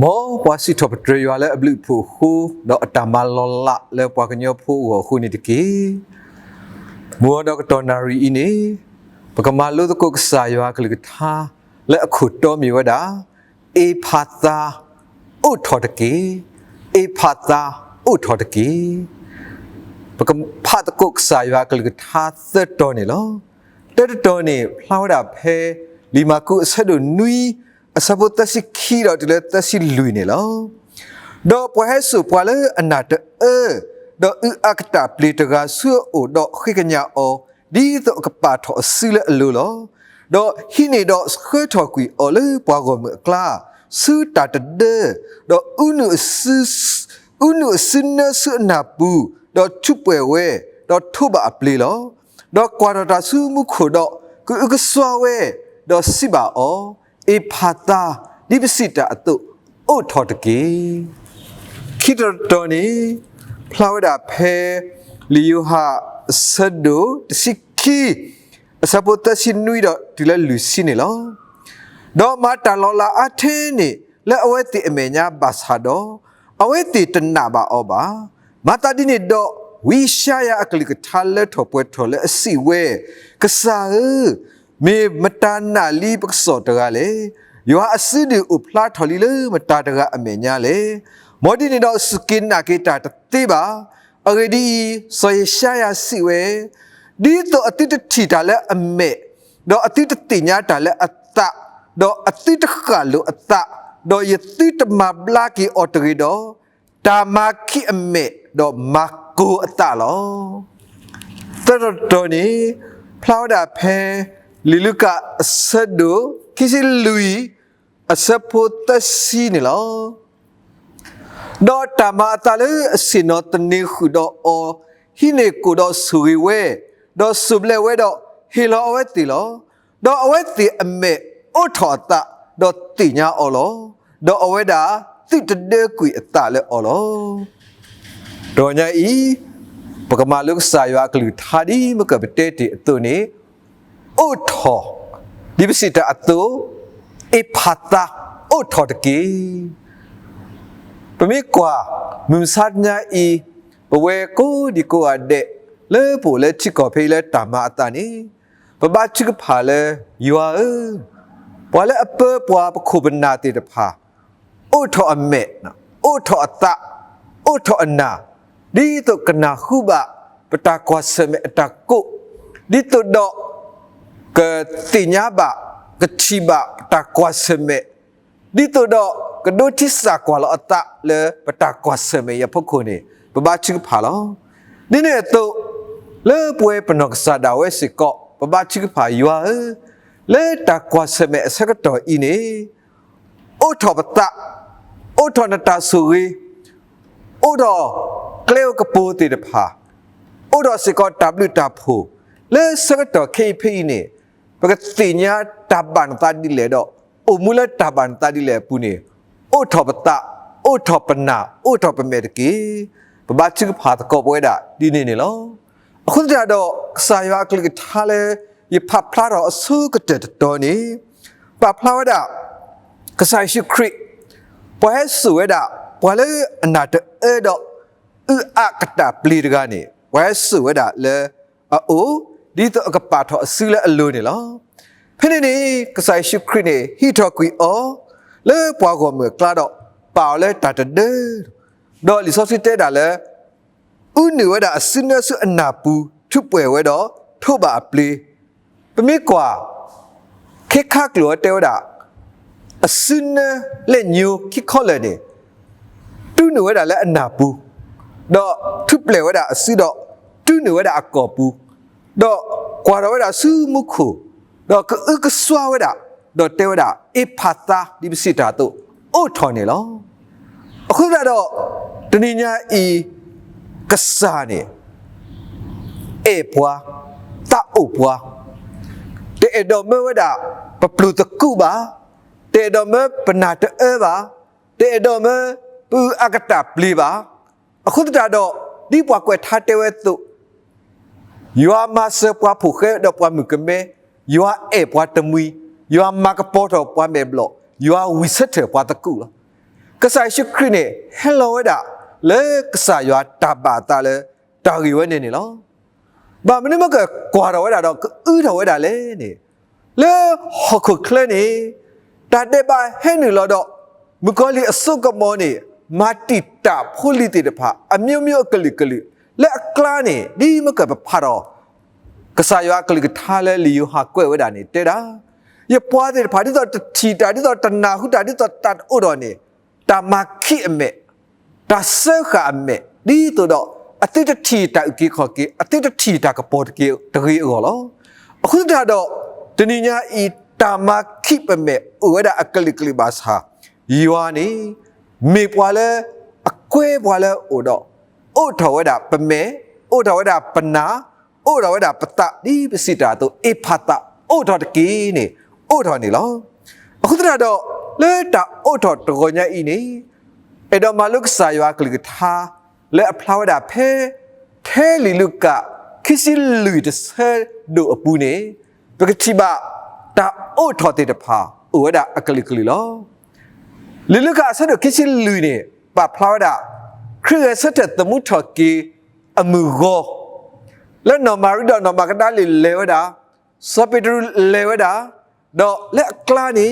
Mo wasi top treyo ale ablu pu hu do tamalola le pa kanyo pu wo hu ni tiki mo do tonari ini pakamalu to ko sayo akli tha le akhu to mi wada e phata u thotaki e phata u thotaki pakam phata ko sayo akli tha se to ni lo te to ni hlawda phe lima ku sadu nui asabota si khiro tile ta si lui ne lo do po he su po le anata do u akta plitaga su o do khikanya o di to ka pa tho si le lu lo do hi ne do khwe tho kui o le po go me kla su ta ta de do unu su na su na pu do chu pwe we do thu ba ple lo do kwa ta su mu kho do ku ka swa we do si ba o e phata di pisita atu o thotaki khitotoni flawda phe liyu ha sadu sikhi asapota sinui do tila lusi ne lo do mata lola athe ni le aweti amenya basado aweti tanna ba oba mata di ni do wishaya akli ka thale thopwe thole asiwe kasa me matana li pakso taga le yo asidu upla tholi le mata taga amenya le modi ni do skin na ke ta te ba agedi soyashaya siwe di to atita thi ta le ame do atita tinya ta le atta do atita khalu atta do yatita mabla ki otrido tamaki ame do maku atta lo to ni plauda phe liluka sadu kisi lui asapota si ni lo do tamata le sinotni khudo o hine ko do suiwe do suble we do hilo aweti lo do aweti ame o thota do tinya o lo do aweda titde kui ata le o lo do nya I pakamaluk saywa klu thadi makabete ti tu ni o tho dibisita atu e phata o thotaki pemi kwa mumsatnya I pawe ko di ko ade le po le chiko phe le tama atani baba chik pha le ywa pwa le appa pwa pakhobna ti de pha o tho ame na o tho atta o tho anna di to kana khuba pata kwa seme atakku di to do ke tinya ba ke chiba pata kwa seme di to do ke do chisa kwa lo atta le pata kwa seme ya phokho ni baba chik pha lo ni ne to le pwe panok sa da we sikko baba chik pha ywa le ta kwa seme sakato I ni o tho pata o tho na ta suri o do kleo ka po ti de pha o do sikko w ta pho le sakato kp ni paka tinya taban ta di le do o mula taban ta di le pu ni o tho pata o tho pana o tho pame de ki baba chik pha ta ko pwe da di ni ni loအခုကြတော့စာရွာကလေးထားလဲရဖဖလာတော့အစိုးကတဲ့တော်နေပဖလာဝဒကဆိုင်ရှိခရစ်ပွဲဆွေဒပွဲလေအနာတအဲ့တော့ဥအခတာပလီတကနေပွဲဆွေဒလေအိုဒီတော့ကပါတော့အစလဲအလိုနေလောဖိနေနေကဆိုင်ရှိခရစ်နေဟီတော်ကွီအောလေပွားကောမကလာတော့ပါလဲတတဒေတော့လီဆိုစစ်တဲ့တာလဲဥနေဝဒအစနဆုအနာပူထုပွဲဝဲတော့ထို့ပါပလီပမိကွာခေခကလောတဲဝဒအစနလက်ညိုခိခေါ်လေနေတူနေဝဒလည်းအနာပူတော့ထုပွဲဝဒအစတော့တူနေဝဒအကောပူတော့ကွာဝဒဆူမှုခုတော့ကဆွာဝဒတော့တဲဝဒအဖာတာဒီပစီတာတော့အိုထော်နေလောအခုကတော့တဏိညာဤကစားနေအေပွားတာအိုပွားတဲ့တော်မဝဒပပလူတကူပါတဲ့တော်မပနာတအဲပါတဲ့တော်မပူအကတာပလီပါအခုတတော့ဒီပွားကွယ်ထားတဲ့ဝဲသူယွာမဆပွားဖုခဲတော့ပွားမြကမဲယွာအေပွားတမွီယွာမကပေါ်တော့ပွားမဲဘလောယွာဝီဆက်တဲ့ပွားတကူလား ကစားရှိခရနေဟဲလိုဝဒါလေကစားရွာတပါတာလေတာရီဝဲနေလောဘာမင်းမကကွာတော်ဝဲတာတော့ဥတော်ဝဲတာလေနေလေဟခုခလနေတတဲ့ပါဟဲနေလို့တော့မကောလီအစုကမောနေမာတီတာဖိုလီတီတဖာအမျိုးမျိုးကလီကလီလက်အကလာနေဒီမကဖာတော့ကစားရွာကလီကထားလဲလီယဟာကွဲဝဲတာနေတဲ့တာရပွားတဲ့ဖာဒီတော့တီတာဒီတော့တနာဟုတာဒီတော့တတ်ဥတော်နေတာမခိအမေတာဆခအမေဒီတော့အတိတ်တီတာကိခေါ်ကိအတိတ်တီတာကပေါ်ကိတကြီးအော်လောအခုတော့တနည်းညာဤတာမခိပမေဝဒအကလိကလိဘာသာယွာနီမေပွာလဲအကွဲပွာလဲအိုတော့အိုထောဝဒပမေအိုထောဝဒပနာအိုထောဝဒပတဒီပစိတာတို့အဖတာအိုထောတကိနေအိုထောနေလောအခုတော့လေတာအိုထောတကောညာဤနေအဲ့တော့မလုကဆာယွာကလိကထာလေအဖလာဝဒဖဲထဲလီလုကခိစီလူတဆဲဒိုအပူနေပကတိဘာတာအိုထောတေတဖာဝဒအကလိကလိလောလီလုကဆဲဒိုခိစီလူနေပဖလာဝဒခရစ်စတဲ့တမှုထောကီအမှုကိုလဲနော်မာရီတော့နော်မာကဒါလီလေဝဒစပီဒရူလေဝဒတော့လေအကလာနေ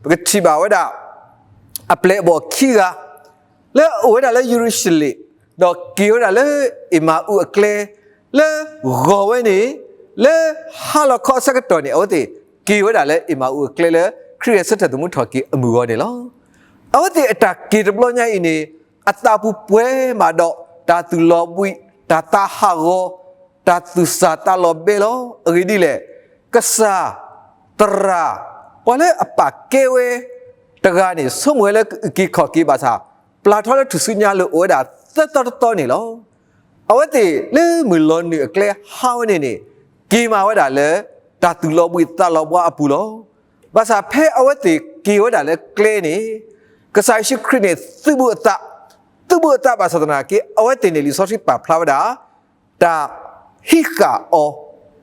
ပကတိဘာဝဒအပလေဘောခီကလေဝဒလေယူရရှလီတော့ကီဝဒလေအီမာဥအကလေလေဂောဝဲနေလေဟာလောကောစကတော်နေအော်တေကီဝဒလေအီမာဥအကလေလေခရစ်စတဲ့တမှုထောကီအမှုကိုနေလောအော်တေအတကီတဘလညာအင်းနေအတာပူပွဲမှာတော့တာသူလောပွိတာတာဟာရောတာသူစာတာလောဘေလောအဂိဒီလေကဆာတရာပေါ်လေအပကေဝဲတကနေဆုံဝဲလေကီခေါ်ကီပါစာပလာထောလေသူစညာလို့ဩဒါသတ်တော်နေလောအဝတိလေမလွန်နေအကလေဟောင်းနေနေကီမာဝဒါလေတာသူလောပွိတာလောဘွားအပူလောဘာစာဖဲအဝတိကီဝဒါလေကလေနေကဆိုင်ရှိခရနေသူ့ဘတ်သူဘတာပါသဒနာကေအဝဲတင်နေလီဆိုရှိပါဖလာဝဒါတာဟိကာအော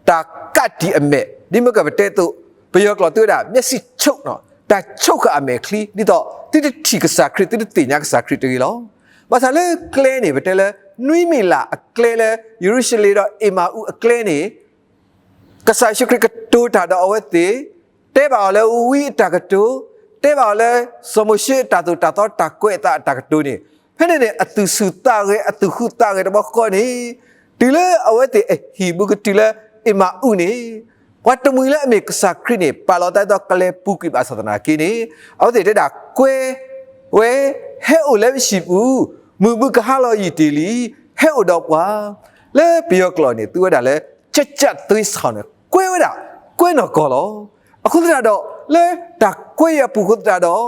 တာကတ်ဒီအမေဒီမကဘတဲတုဘယောကလတူဒါမျက်စိချုပ်နော်တာချုပ်ကအမေခလီဒီတော့တိတိကစားခရတိတိညာကစားခရတီလောဘာသာလေကလဲနေဘတဲလေနွိမီလာအကလဲလေယူရရှလီတော့အမာဥအကလဲနေကစားရှိခရကတူတာတော့အဝဲတေတဲပါလေဝီတာကတူတဲပါလေစမရှိတာတူတာတော့တာကွဲတာတာကတူနေဖဲ့နေအတူစုတာရဲအတူခုတာရဲတော့ကောနေဒီလေအဝဲတေဟီဘုကတီလေအမဥနေဝတ်တမွေလေအမေကစားခရနေပါလောတိုင်တော့ကလေပူကိပါသဒနာကိနေအော်တေတာကွဲဝဲဟဲအိုလေရှိဘူးမူဘကဟာလောယီတီလီဟဲအိုတော့ကွာလေပြောကလောနေသူကဒါလေချက်သွေးဆောင်နေကွဲဝဲတာကွဲတော့ကောလောအခုတော့လေတာကွဲရပူခတာတော့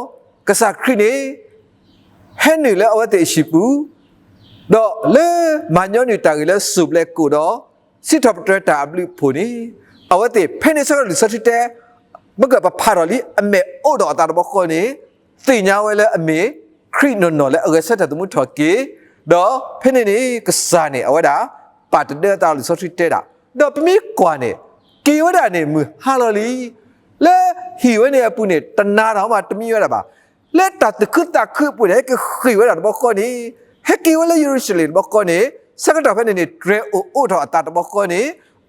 ကစားခရနေဟဲ့နေလေအဝတ်တေရှိပူတော့လေမညောနေတာကလေးစုပလက်ကိုတော့စစ်တပ်ပထတာအပလိဖိုနေအဝတ်တေဖဲနေစကလစတိတဲမကပဖာရလီအမေအိုတော့တာတော့ခေါနေတင်ညာဝဲလေအမေခရစ်နော်လေအကဆက်တဲ့မှုထော်ကေတော့ဖဲနေနေကစားနေအဝတ်တာပတ်တဲ့တာလစတိတဲတာတော့ပမိကွာနေကေဝဒနေမူဟာလလီလေဟီဝဲနေအပူနေတနာတော့မှတမိရတာပါလက်တတခုတခုပွေကခိဝရဘကောနီဟက်ကီဝလယူရရှလင်ဘကောနီစကတဖနေဒရေအိုထောအတတဘကောနီ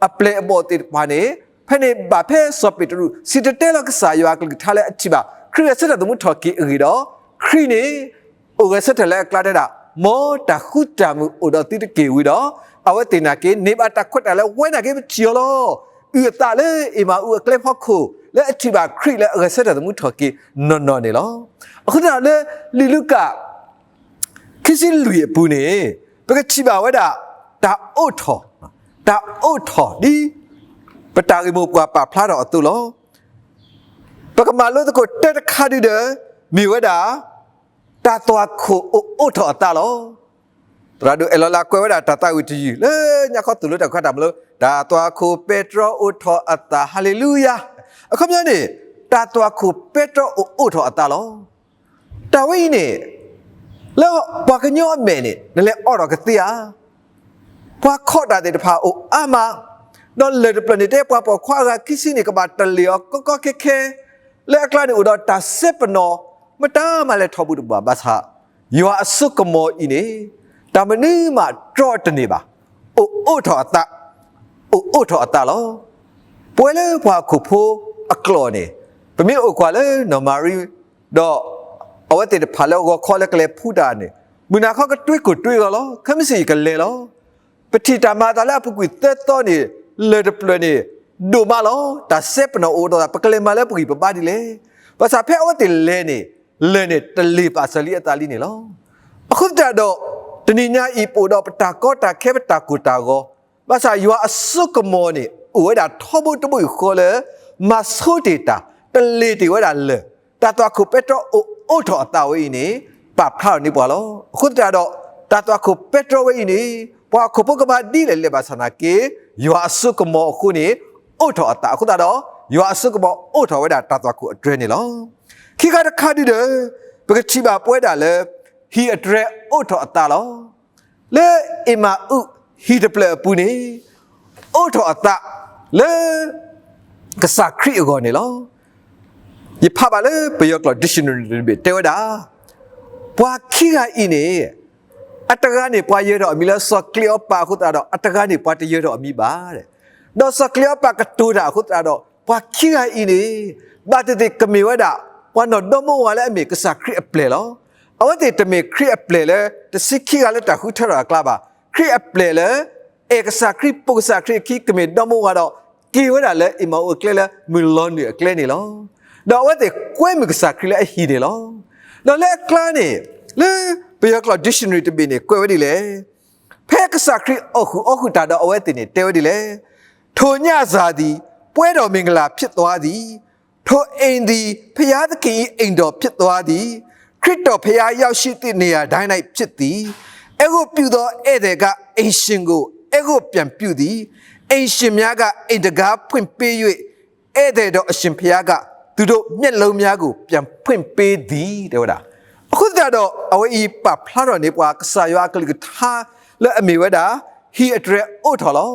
အပလေဘောတိပါနေဖနေဘာဖဲဆော့ပီတရူစီတတဲလကစာယွာကလထားလဲအချိပါခရစ်စတဲ့မှုထော်ကီအီတော့ခရီနေအိုရစတဲ့လက်ကလာတဲ့မောတခုတမှုအိုတော့တိတကေဝီတော့အဝဲတင်နာကေနေပါတခွတ်တယ်လဲဝဲနာကေချီလောဥတလေအမဥကလေဖောက်ခုလဲအချိပါခရီလဲအရစတဲ့မှုထော်ကီနော်နေလောအခုတော့လေလီလူကခိစီလူရပူနေပကချိပါဝဲတာအိုထောဒီပတာရီမိုပွားပါဖလာတော့အတူလောပကမာလို့တကိုတက်ခါဒီဒမီဝဲတာတောခိုအိုထောအတာလောတရာဒူအလလာကွဲဝဲတာတဝီတီလေညာခေါ်တူလို့တခါတာမလို့တောခိုပက်ထရိုအိုထောအတာဟာလေလုယာအခုမျိုးနေတောခိုပက်ထရိုအိုထောအတာလောတဝိနေလောဘာကညောအမေနေလေအော်တော့ကတိယာဘာခေါ်တာတဲ့ဖာအိုအမတော့လေပလနေတေပွားပေါ်ခွာကခိစီနေကဘာတလျောကခဲလေကလာနေဦးတော့တဆက်ပနော မတားမလဲထောဘူးတပါဘာသာယွာအစုကမောအင်းနေတမနီမှာတော့တနေပါအိုထောအတအိုထောအတလောပွဲလေဘွာခုဖိုးအကလောနေပမေအိုကွာလေနော်မာရီတော့အဝတ်တဲ့ဖာလောကိုခေါ်လက်ကလေးဖူတာနေမနာခေါကတွေးကိုတွေးကလောခမစီကလေလောပတိတမတာလာပုကွေတက်တော့နေလေဒပလနေဒိုမလောတာဆက်ပနောအိုတော့ပကလေးမလဲပုကွေပပဒီလေဘာသာဖဲအဝတ်တဲ့လဲနေတလီပါစလီအတာလီနေလောအခုတတော့တနိညာဤပိုတော့ပတာကောတာခဲပတာကူတာကိုဘာသာယွာအစုကမောနေဝဲတာထောဖို့တပွေခေါ်လေမဆိုးတေတာတလီတီဝဲတာလေတတော်ခုပက်တော့အိုထောအတာဝဲနေပပထောက်နေပွာလောအခုတတော့တတော်ခုပက်တော့ဝဲနေပွာခုပုကမဒီလေဘာသနာကေယွာအစုကမောအခုနေအိုထောအတာအခုတတော့ယွာအစုကမောအိုထောဝဲတာတတော်ခုအတွဲနေလောခိကတခါဒီတယ်ပကချိပါပွဲတာလေဟီအဒရက်အိုထောအတာလောလေအမဥဟီဒပလပူနေအိုထောအတာလေကစားခရီအကောနေလောယဖပါလေပယောကလဒစ်ရှင်နရီဘေတေဝဒါပွာခိကအင်းနေအတကနေပွာရတော့အမီလာဆော့ကလီယောပါခုတာတော့အတကနေပွာတရတော့အမီပါတဲ့တော့ဆော့ကလီယောပါကတူတာခုတာတော့ပွာခိကအင်းနေဘာတတဲ့ကမီဝဒါပွာတော့ဒမောဝါလေအမေကစားခရီအပလေလောအဝတ်တဲ့တမေခရီအပလေလေတစိခိကလည်းတခုထရကလာပါခရီအပလေလေเอกสารคริปุกสารคริคิกเมดอมว่าดอกกีว่าได้เลยอิมาอุเคลมิลอนเนี่ยเคลนี่ลอดอกว่าแต่กวยมิกสารคริเลยฮีนี่ลอดอกเลยคลานี่เลยไปยกลอดิกชันนารีตะบินี่กวยว่าดิเลยเพกสารคริအခုตาดอกเอาไว้ตินี่เตว่าดิเลยထိုညစာသည်ပွဲတော်မင်္ဂလာဖြစ်သွားသည်ထိုအိမ်သည်ဖျားသခင်၏အိမ်တော်ဖြစ်သွားသည်ခရစ်တော်ဖျားရောက်ရှိသည့်နေရာတိုင်း၌ဖြစ်သည်အခုပြုသောဧည့်သည်ကအိမ်ရှင်ကိုအခုပြန်ပြုသည်အိမ်ရှင်များကအိမ်တကားဖွင့်ပေး၍ဧည့်သည်တော်အရှင်ဖျားကသူတို့မျက်လုံးများကိုပြန်ဖွင့်ပေးသည်တဲ့ဟုတ်လားအခုတော့အဝေးပဖလာတော်နေပွားကစားရွာကလေးကထားလဲအမေဝဒါဟီအဒရက်အိုထော်လော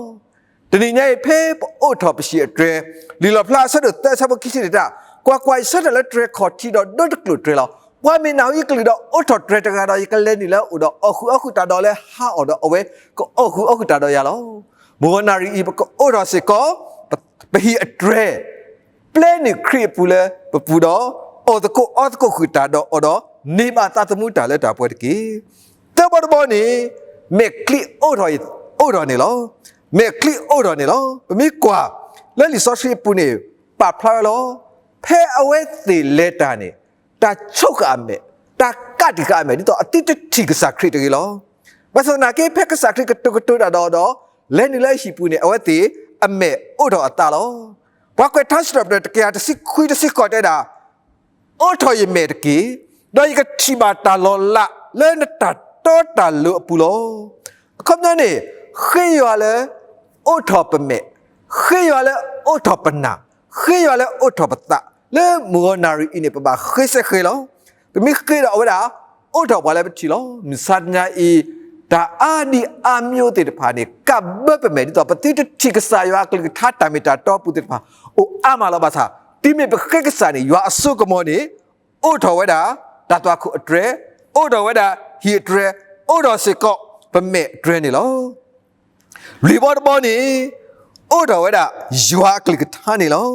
တနည်းနဲ့ဖေးအိုထော်ပရှိအဒရက်လီလောဖလာဆတ်တဲ့ဆပ်ကိစီတာကွာဆတ်တဲ့လက်ဒရက်ခေါ်တီတော့ဒတ်ကလူဒရက်လောဝါမင်းနောက်ဤကလေးတော့အော်ထော်ဒရက်တကတော့ဤကလေးနီလောတော့အခုတာတော့လဲဟာအော်တော့အဝဲကိုအခုတာတော့ရလောမောနာရီဤကိုအော်တော့စေကောဘဟီအဒရက်ပလဲနီခရီပူလဲပူတော့အော်တကိုခူတာတော့အော်တော့နေမတာတမှုတာလဲတာပွဲတကေတဘတော်နေမေကလီအော်တော့နေလောမေကလီအော်တော့နေလောပမိကွာလဲလီဆော့ရှိပူနေပပလာလောဖဲအဝဲသေးလက်တာနေတာချုပ်ကမယ်တာကတိကမယ်ဒီတော့အတိတတိကစားခရစ်တကယ်လောဘာစနာကေဖက်ကစားခရစ်ကတူတာတော့လဲနေလိုက်ရှိပူနေအဝဲသေးအမေအိုတော့အတာလောဘာကွယ် touch တော့တကယ်တစိခွေးတစိကောတဲ့တာအိုထော်ရမေတကေတော့ဤကတိဘာတာလောလာလဲနေတာတော့တာလို့ပူလောအခုညနေခေရလဲအိုထော်ပမေခေရလဲအိုထော်ပနာခေရလဲအိုထော်ပတာလဲမောနာရီနေပဘာခေစခေလောပမိခေတော့ဝဒါအိုထော်ဘာလဲပချီလောမစညာဤဒါအာဒီအမျိုးတဲ့ဖာနေကဘပမေဒီတော့ပတိတတိကစားရွာကလထားတမီတာတော့ပူတဲ့ဖာအိုအမလာဘာသာတိမေပခေကစားနေရွာအစုကမောနေအိုထော်ဝဒါဒါတော့ခုအဒရအိုတော်ဝဒါဟီအဒရအိုတော်စကောပမေဒရနေလောရီဘော်ဘောနေအိုတော်ဝဒါရွာကလထားနေလော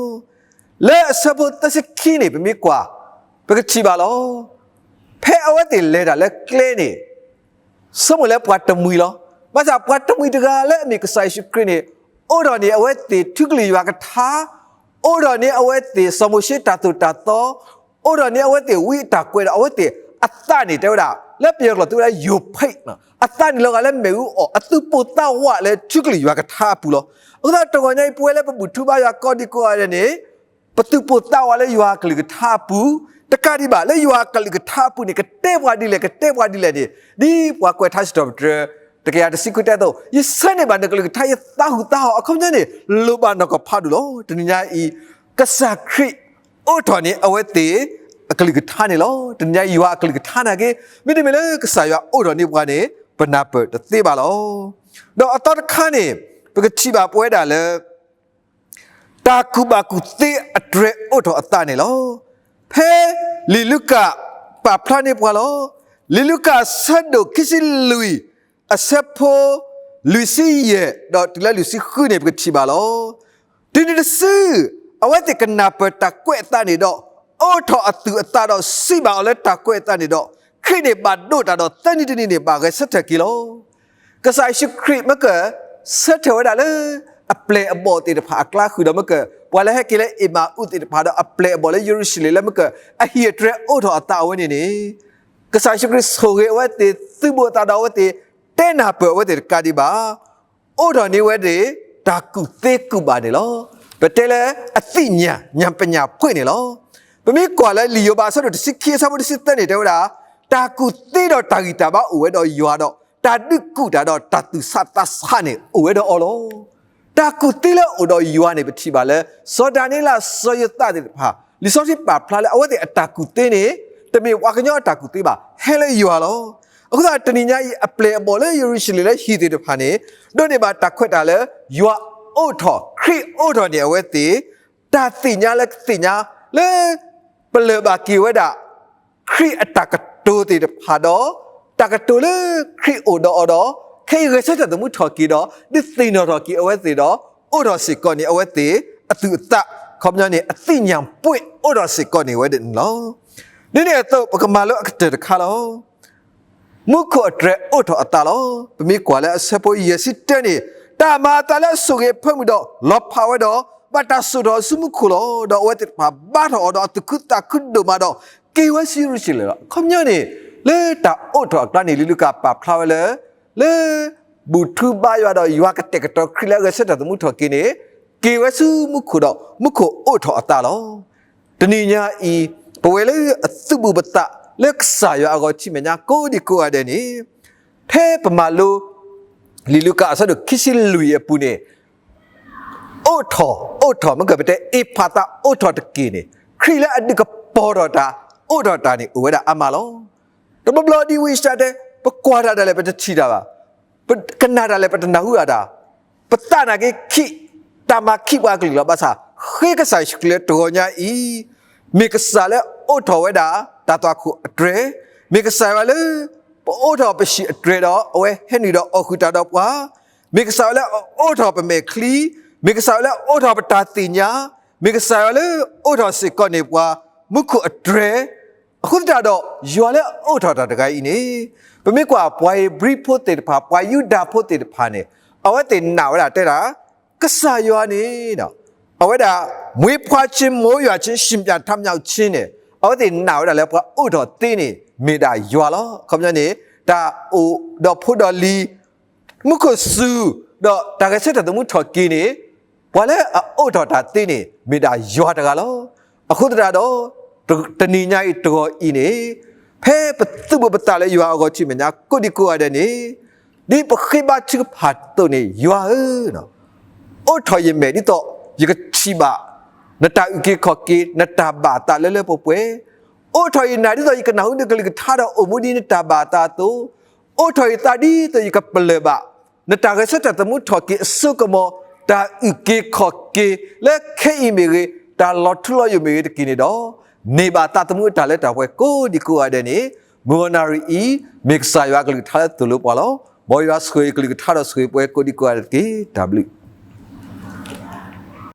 လဲစဘတ်တစခိနေပမိကွာပကချီပါလောဖဲအဝတ်တင်လဲတာလဲကလဲနေစမလဲပွားတမွီလောဘာသာပွားတမွီတကလဲအမေကဆိုင်ရှိခရနေအိုတော်နေအဝတ်တင်ထုကလီရွာကထားအိုတော်နေအဝတ်တင်စမရှိတာတူတာတော့အိုတော်နေအဝတ်တင်ဝိတာကွဲတာအဝတ်တင်အတနေတဲတာလက်ပြောလို့သူလဲယိုဖိတ်နော်အတနေလောကလည်းမေဦးအတူပူတာဝလဲထုကလီရွာကထားပူလောအခုတော့တော်ညိုင်ပွဲလဲပပူထူပါရွာကော်ဒီကိုရနေပတူပတာဝါလေယွာကလီကထာပူတကတိပါလေယွာကလီကထာပူနေကတဲ့ဘွားဒီလေဒီဘွားကွယ်ထတ်တော့တကယ်တစိကုတဲ့တော့ယစနေပါတကလီကထာယတာဟုတာအခုညနေလောဘနကဖာဒလို့တနညာဤကဆာခရီအိုတော်နေအဝဲတေအကလီကထာနေလို့တနညာယွာကလီကထာနာကေမိဒီမလေကဆာယွာအိုတော်နေဘွားနေဘနာပတသေးပါလို့တော့အတော်ခါနေပကချီပါပွဲတာလေတာကူဘာကူတေအဒရက်အိုတော်အတနေလောဖဲလီလုက ปะพระนี่ปะล้อลิลูกาสัดดคิสิลุยอาเซโพลุซี่เย่ดอกติละลุซี่ขึ้นเนี่ยเป็นชีบาล้อทีนี้ซื้อเอาไว้แต่กันนับตะกวยตานี่ดอกโอ้ทออัตุอัตาดอกสิบาเอาเลยตะกวยตานี่ดอกขึ้นเนี่ยบาดดูตาดอกตานี่เนี่ยบาดกันสักกิโลก็ใส่ชุดครีมมาเกิดสักเท่าไหร่เลยอัปเลย์บอติดผากล้าคือดอกมาเกิดวันละให้กิเลอิมาอุติดผาดอกอัปเลย์บอลเลยยูรุชลิแล้วมาเกิดไอเฮียเทรโอ้ทออัตาวันนี้ก็ใส่ชุดครีมโซเกว่าติซื้อบัวตาดาวว่าติเต้นหาเปิดว่าติดการดีบ้าโอ้ทอนี่ว่าติตากุเตกุบานี่ล้อเป็นเตล่อติญาญาปัญญาพูดนี่ล้อเป็นมีกว่าเลยลิโอบาสดุสิคีสามุดิสิตนี่เดี๋ยวละตากุเตดอกตากิตาบ้าอวยดอกยัวดอกตาดึกกูตาดอกตาตุสัตตาสานี่อวยดอกอ๋อล้อตากุเตละอดอกยัวนี่เป็นที่บ้าเลยโซดานี่ละโซยตาดิพาลิโซที่ปาพลาเลยเอาไว้แต่ตากุเตนี่แต่มีว่ากันยอตากุเตบ้าเฮเลยยัวล้อအခုသာတဏိညာဤအပလေအပေါ်လေယေရုရှလင်လေဟီတဲ့ဖာနေတို့နေပါတခွက်တာလေယွာအိုထောခရီအိုထောနေဝဲတိတာတိညာလေတိညာလေပလေဘာကီဝဲတာခရီအတကတိုတဲ့ဖာတော့တကတိုလေခရီအိုတော့တော့ခေရဆက်တဲ့မှုထော်ကီတော့ဒီသိနော်ထော်ကီအဝဲတိတော့အိုတော်စီကောနေအဝဲတိအတူတခေါမညာနေအသိညာပွင့်အိုတော်စီကောနေဝဲတဲ့နော်ဒီနေ့တော့ပကမာလို့အတဲ့ခါလို့มุขอัตระอุทออัตตาลอเป็นมีกว่าแล้วเสพอยเยสิเตนี่ตามาตาแล้วสุเกเพิ่มดอกลบภาวะดอกบัตาสุดอสุมุขลอดอกเวติปาบ้าทอดอกตุกุตาคุดดูมาดอกเกวสิรุชิเลละคำนี้นี่เลตาอุทออัตตานี่ลิลูกาปาพลาวเลบุตรบายว่าดอกยัวกเตกตอคริลาเกเสตตมุทอกินี่เกวสุมุขดอกมุขอุทออัตตาลอตนี่ญาอีปเวเลอสุบุบตะเล็กสายอากาศที่มันยากกูดีกว่าเดนี่เทปมาลูลิลูกาสะดุคิสิลุยปุเนโอทอมันเกิดเป็นเอพาตาโอทอตะกีนี่ครีละอันนี้ก็ปอดตาโอดตานี่อุเวดาอามาลอแต่บลอดีวิสตาเดปกวาดาเลยเป็นชีดาบะปกันนาดาเลยเป็นนาหูอาดาปตานาเกคิตามาคิวากลิลาบาซาเฮกสายสกเลตัวญาอีมีกษาเลโอทอเวดาตาตัวคูอัตเรมีกษาเลยปโอทอไปชีอัตเรดอเอาไว้เห็นนี่ดออคุตาดอกว่ามีกษาเลยโอทอไปเมคลีมีกษาเลยโอทอไปตาติญามีกษาเลยโอทอสิกอนี่ว่ามุขอัตเรคุณตาดอกยัวเลยโอทอตาตะไกอีนี่เป็นมีกว่าปวยบริโภติดพาปวยยุดาโพติดพาเนี่ยเอาไว้ตินหนาวละเตระกษายัวนี่เนาะเอาไว้ดามวยพาชิมมวยว่าชิมชิมจะทำยาวชินเนี่ยเอาแต่หนาวแล้วพออุดรตีนี่ไม่ได้ยัวล้อคำนี้แต่อุดรพูดลีมุขสูดอกแต่ก็เชื่อแต่มุขถอดกินนี่พอแล้วอุดรตาตีนี่ไม่ได้ยัวแต่ก็ล้อคุณตาดอตนีญาอีตัวอีนี่เพ่ปตุบปตาเลยยัวก็ชิมเนี่ยก็ดีกว่าเดนี่ดีปะขี้บ้าชิบผัดตัวนี่ยัวเนาะอุดรยังไม่ดีต่อยังก็ชิบะนัตตาอุกิขอกีนัตตาบาตาเล่ๆปวยโอ้ถอยนาดิตัวอีกหนาวนึกเลยก็ท่าเราอมุดีนัตตาบาตาตัวโอ้ถอยตาดีตัวอีกเปลือบะนัตตาก็สัจตมุถอกีสุกโมตาอุกิขอกีและแค่อีเมริตาลอทุลอยู่เมริตกินดอเนบาตาตมุตาเล่ตาปวยกูดีกูอะไรนี่มัวนารีอีมิกซ์สายวากลิท่าตุลุปอลอบอยว่าสวยกลิท่าเราสวยปวยกูดีกูอะไรกี่ดับลิ